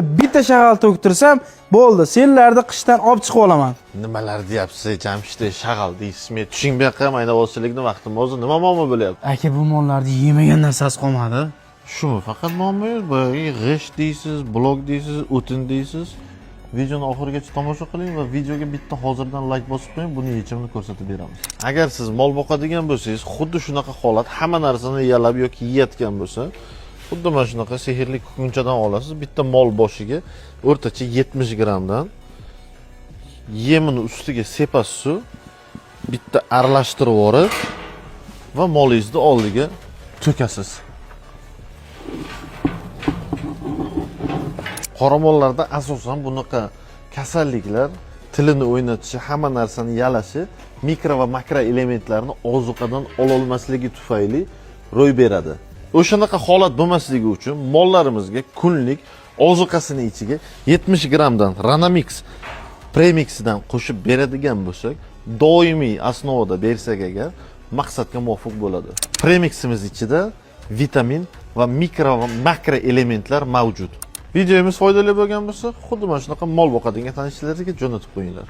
Bitta shag'al to'ktirsam, bo'ldi. Senlarni qishdan olib chiqib olaman. Nimalar deyapsiz? Jamshidda shag'al deysiz. Men tushing bu yoqqa mayda o'schilikni vaqtim o'zi nima muammo bo'lyapti? Aka, bu mollarni yemagan narsasi qolmadi. Shumi faqat muammo yo'q. Boyagi g'isht deysiz, blok deysiz, o'tin deysiz. Videoni oxirigacha tomosha qiling va videoga bitta hozirdan like bosib qo'ying, buni yechimini ko'rsatib beramiz. Agar siz mol boqadigan bo'lsangiz, xuddi shunaqa holat, hamma narsani yalab yoki yeyotgan bo'lsa, xuddi mana shunaqa sehrli kukunchadan olasiz. Bitta mol boshiga o'rtacha 70 grammdan yemini ustiga sepasiz, bitta aralashtirib yorib va molingizni oldiga to'kasiz. Qoramollarda asosan bunaqa kasalliklar tilini o'ynatishi, hamma narsani yalashi, mikro va makro elementlarni ozuqadan ola olmasligi tufayli ro'y beradi. O'shanaqa holat bo'lmasligi uchun mollarimizga kunlik ozuqasini ichiga 70 grammdan Ranamix premixidan qo'shib beradigan bo'lsak, doimiy asnovada bersak agar maqsadga muvofiq bo'ladi. Premiximiz ichida vitamin va mikro va makro elementlar mavjud. Videomiz foydali bo'lgan bo'lsa, xuddi mana shunaqa mol boqadigan tanishlaringizga jo'natib qo'yinglar.